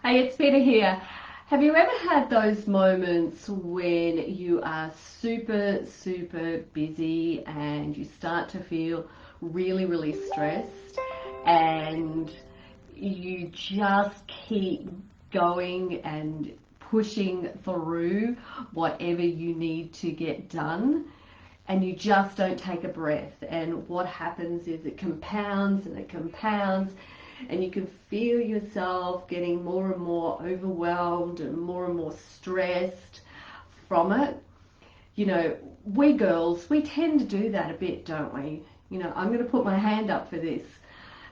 Hey, it's Peter here. Have you ever had those moments when you are super busy and you start to feel really stressed and you just keep going and pushing through whatever you need to get done, and you just don't take a breath, and what happens is it compounds and it compounds, and you can feel yourself getting more and more overwhelmed and more stressed from it. You know, we girls, we tend to do that a bit, don't we? You know, I'm going to put my hand up for this,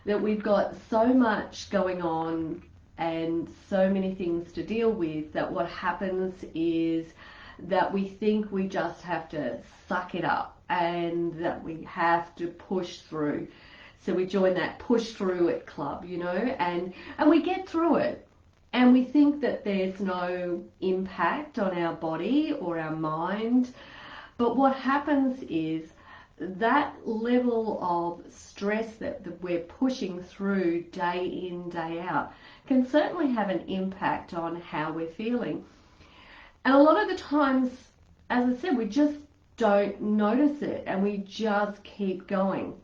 that we've got so much going on and so many things to deal with, that what happens is that we think we just have to suck it up and that we have to push through. So we join that push through it club, you know, and we get through it, and we think that there's no impact on our body or our mind. But what happens is that level of stress that we're pushing through day in, day out can certainly have an impact on how we're feeling. And a lot of the times, as I said, we just don't notice it and we just keep going.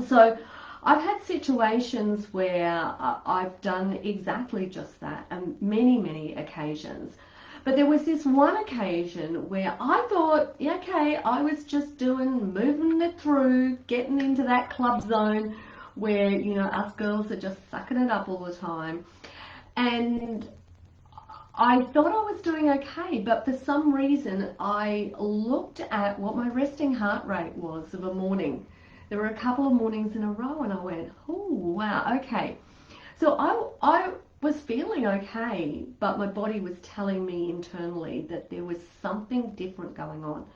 So I've had situations where I've done exactly just that, and many occasions. But there was this one occasion where I thought, yeah, okay, I was just moving it through, getting into that club zone where, you know, us girls are just sucking it up all the time. And I thought I was doing okay, but for some reason I looked at what my resting heart rate was of a morning. There were a couple of mornings in a row and I went, oh, wow, okay. So I was feeling okay, but my body was telling me internally that there was something different going on.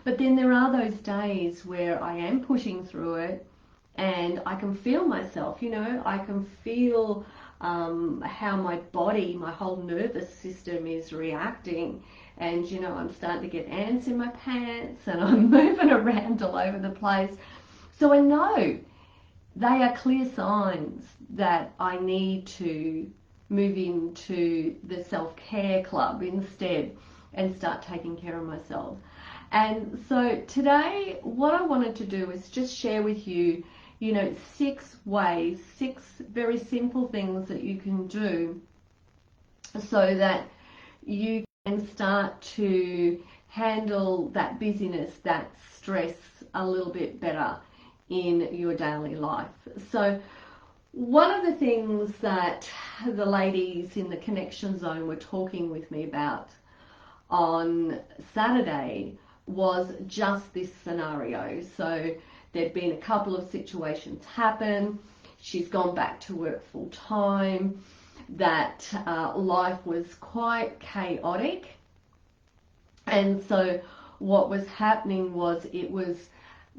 But then there are those days where I am pushing through it and I can feel myself, you know, I can feel how my body, my whole nervous system is reacting. And, you know, I'm starting to get ants in my pants and I'm moving around all over the place. So I know they are clear signs that I need to move into the self-care club instead and start taking care of myself. And so today what I wanted to do is just share with you, you know, 6 ways, 6 very simple things that you can do so that you can start to handle that busyness, that stress a little bit better in your daily life. So one of the things that the ladies in the Connection Zone were talking with me about on Saturday was just this scenario. So there'd been a couple of situations happen. She's gone back to work full time. That life was quite chaotic. And so what was happening was it was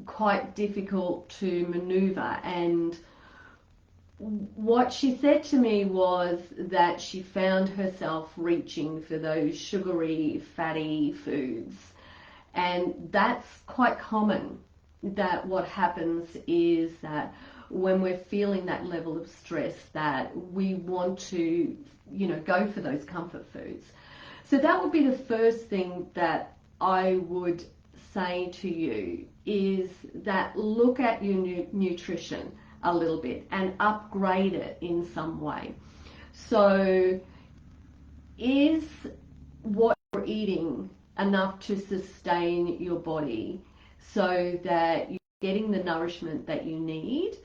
quite difficult to maneuver. And what she said to me was that she found herself reaching for those sugary, fatty foods. And that's quite common, that what happens is that when we're feeling that level of stress, that we want to, you know, go for those comfort foods. So that would be the first thing that I would say to you, is that look at your nutrition a little bit and upgrade it in some way. So is what you're eating enough to sustain your body so that you're getting the nourishment that you need,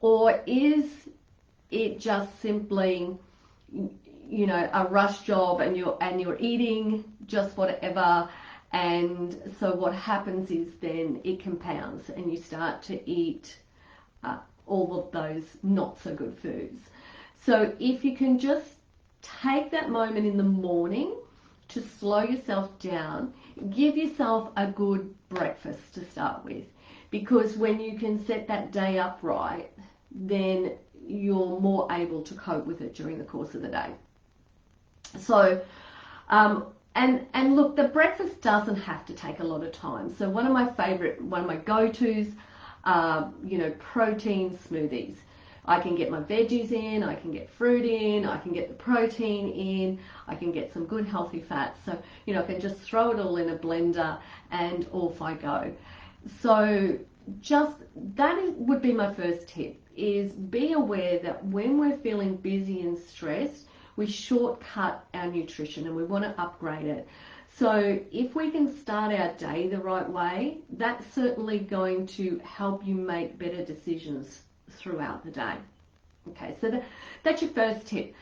or is it just simply, you know, a rush job and you're eating just whatever, and so what happens is then it compounds and you start to eat all of those not so good foods. So if you can just take that moment in the morning to slow yourself down, give yourself a good breakfast to start with, because when you can set that day up right, then you're more able to cope with it during the course of the day. So and look, the breakfast doesn't have to take a lot of time. So one of my go-tos are, you know, protein smoothies. I can get my veggies in, I can get fruit in, I can get the protein in, I can get some good healthy fats. So, you know, I can just throw it all in a blender and off I go. So just would be my first tip, is be aware that when we're feeling busy and stressed, we shortcut our nutrition and we want to upgrade it. So if we can start our day the right way, that's certainly going to help you make better decisions throughout the day. Okay, so that's your first tip.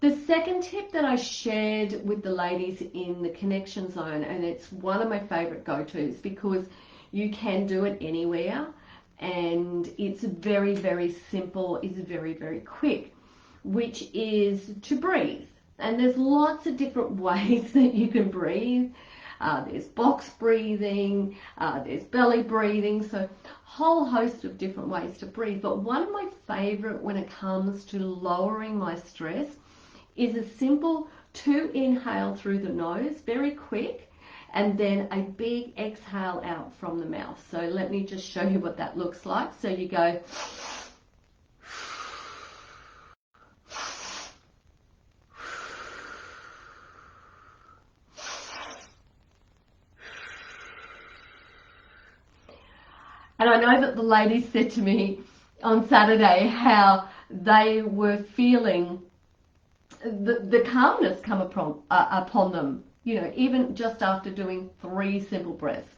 The second tip that I shared with the ladies in the connection zone, and it's one of my favorite go-tos because you can do it anywhere and it's very, very simple, it's very, very quick, which is to breathe. And there's lots of different ways that you can breathe. There's box breathing, there's belly breathing, so a whole host of different ways to breathe. But one of my favorite when it comes to lowering my stress is a simple 2 inhale through the nose, very quick, and then a big exhale out from the mouth. So let me just show you what that looks like. So you go, and I know that the ladies said to me on Saturday how they were feeling the calmness come upon them, you know, even just after doing 3 simple breaths.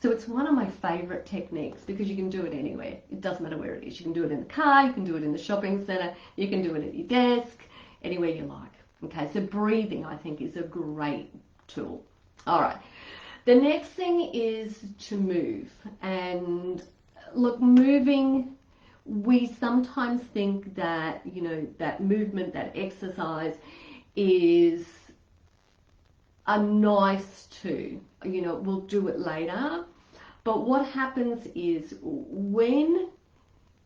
So it's one of my favorite techniques because you can do it anywhere. It doesn't matter where it is. You can do it in the car, you can do it in the shopping center, you can do it at your desk, anywhere you like. Okay, so breathing, I think, is a great tool. All right. The next thing is to move. And look, moving, we sometimes think that, you know, that movement, that exercise is a nice to, you know, we'll do it later. But what happens is when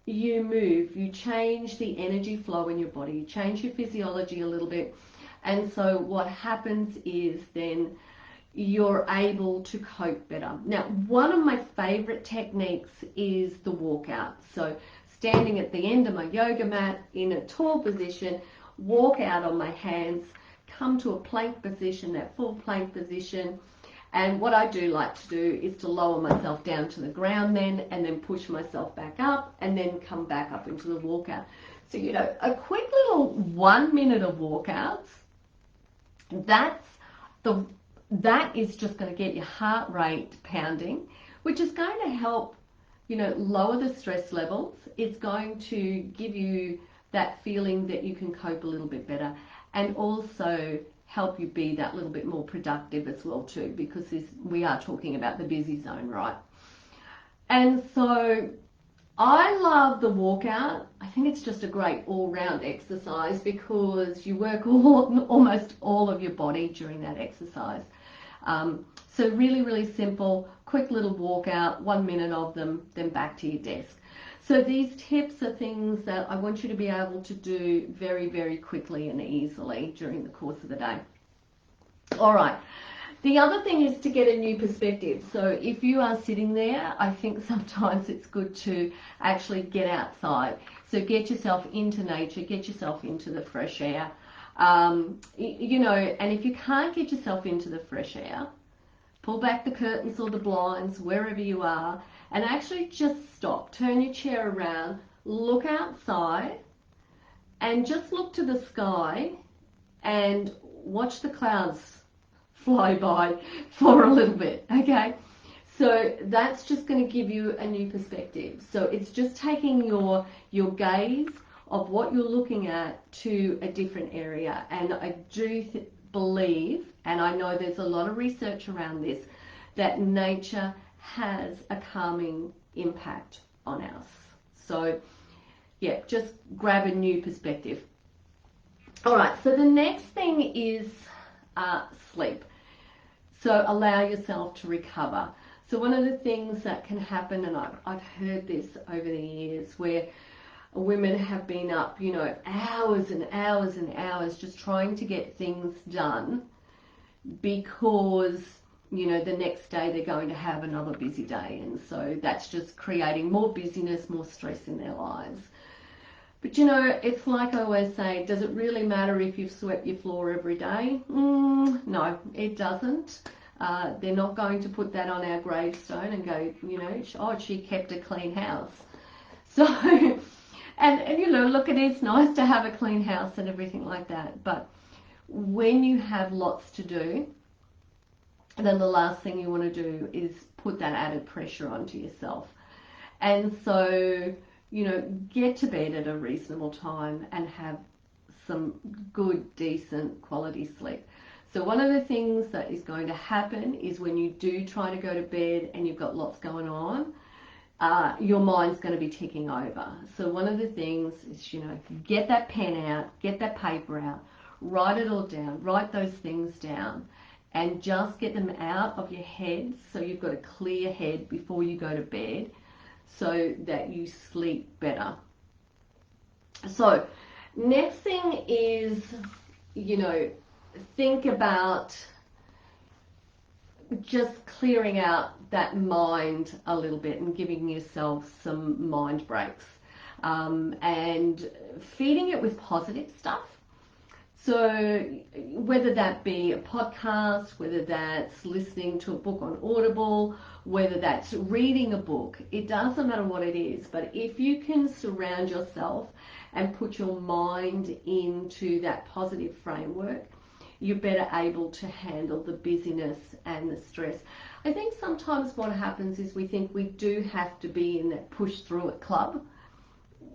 you move, you change the energy flow in your body, you change your physiology a little bit. And so what happens is then you're able to cope better. Now, one of my favorite techniques is the walkout. So standing at the end of my yoga mat in a tall position, walk out on my hands, come to a plank position, that full plank position. And what I do like to do is to lower myself down to the ground then, and then push myself back up, and then come back up into the walkout. So, you know, a quick little 1 minute of walkouts, that is just going to get your heart rate pounding, which is going to help, you know, lower the stress levels. It's going to give you that feeling that you can cope a little bit better, and also help you be that little bit more productive as well too, because we are talking about the busy zone, right? And so I love the walkout. I think it's just a great all-round exercise because you work almost all of your body during that exercise. So really, really simple, quick little walkout, 1 minute of them, then back to your desk. So these tips are things that I want you to be able to do very, very quickly and easily during the course of the day. All right. The other thing is to get a new perspective. So if you are sitting there, I think sometimes it's good to actually get outside. So get yourself into nature, get yourself into the fresh air. You know, and if you can't get yourself into the fresh air, pull back the curtains or the blinds, wherever you are, and actually just stop. Turn your chair around, look outside, and just look to the sky and watch the clouds fly by for a little bit, okay? So that's just going to give you a new perspective. So it's just taking your gaze of what you're looking at to a different area. And I do believe, and I know there's a lot of research around this, that nature has a calming impact on us. So yeah, just grab a new perspective. All right, so the next thing is sleep. So allow yourself to recover. So one of the things that can happen, and I've heard this over the years, where women have been up, you know, hours and hours and hours just trying to get things done because, you know, the next day they're going to have another busy day. And so that's just creating more busyness, more stress in their lives. But you know, it's like I always say, does it really matter if you've swept your floor every day? No, it doesn't. They're not going to put that on our gravestone and go, you know, oh, she kept a clean house. So, and you know, look, it is nice to have a clean house and everything like that. But when you have lots to do, then the last thing you want to do is put that added pressure onto yourself. And so, you know, get to bed at a reasonable time and have some good, decent quality sleep. So one of the things that is going to happen is when you do try to go to bed and you've got lots going on, your mind's going to be ticking over. So one of the things is, you know, get that pen out, get that paper out, write it all down, write those things down, and just get them out of your head so you've got a clear head before you go to bed, so that you sleep better. So next thing is, you know, think about just clearing out that mind a little bit and giving yourself some mind breaks, and feeding it with positive stuff. So whether that be a podcast, whether that's listening to a book on Audible, whether that's reading a book, it doesn't matter what it is, but if you can surround yourself and put your mind into that positive framework, you're better able to handle the busyness and the stress. I think sometimes what happens is we think we do have to be in that push through it club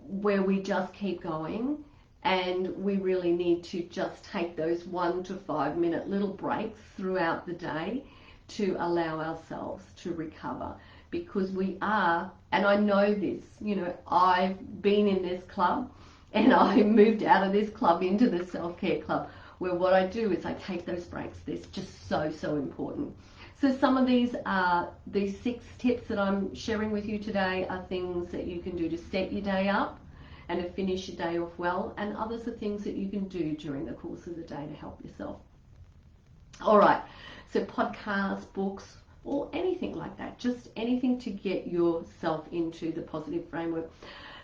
where we just keep going, and we really need to just take those 1 to 5 minute little breaks throughout the day to allow ourselves to recover, because we are, and I know this, you know, I've been in this club and I moved out of this club into the self-care club, where what I do is I take those breaks. They're just so important. So some of these 6 tips that I'm sharing with you today are things that you can do to set your day up and to finish your day off well, and others are things that you can do during the course of the day to help yourself. All right, so podcasts, books, or anything like that, just anything to get yourself into the positive framework.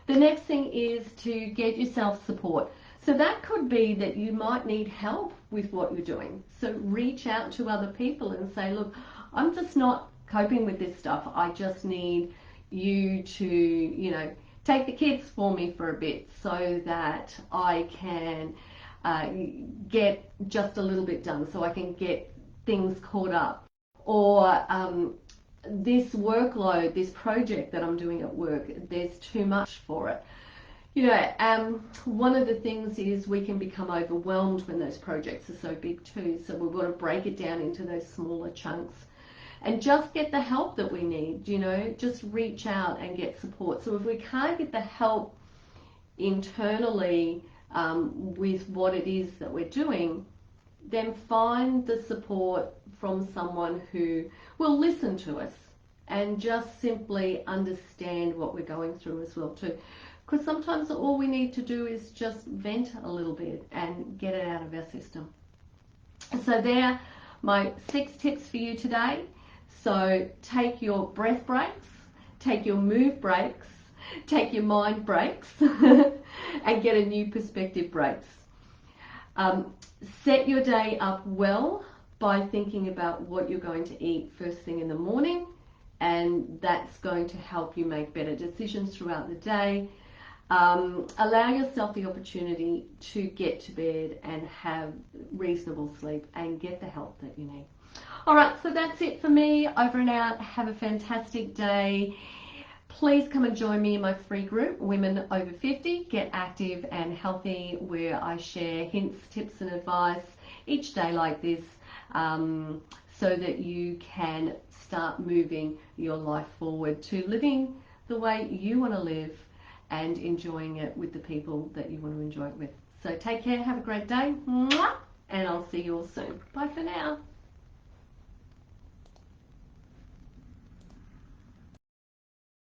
The next thing is to get yourself support. So that could be that you might need help with what you're doing. So reach out to other people and say, look, I'm just not coping with this stuff. I just need you to, you know, take the kids for me for a bit so that I can get just a little bit done, so I can get things caught up. Or this workload, this project that I'm doing at work, there's too much for it. You know, one of the things is we can become overwhelmed when those projects are so big too. So we want to break it down into those smaller chunks and just get the help that we need, you know, just reach out and get support. So if we can't get the help internally with what it is that we're doing, then find the support from someone who will listen to us and just simply understand what we're going through as well too. Because sometimes all we need to do is just vent a little bit and get it out of our system. So there are my 6 tips for you today. So take your breath breaks, take your move breaks, take your mind breaks, and get a new perspective breaks. Set your day up well by thinking about what you're going to eat first thing in the morning, and that's going to help you make better decisions throughout the day. Allow yourself the opportunity to get to bed and have reasonable sleep and get the help that you need. All right, so that's it for me. Over and out. Have a fantastic day. Please come and join me in my free group, Women Over 50, Get Active and Healthy, where I share hints, tips and advice each day like this, so that you can start moving your life forward to living the way you want to live and enjoying it with the people that you want to enjoy it with. So take care, have a great day, and I'll see you all soon. Bye for now.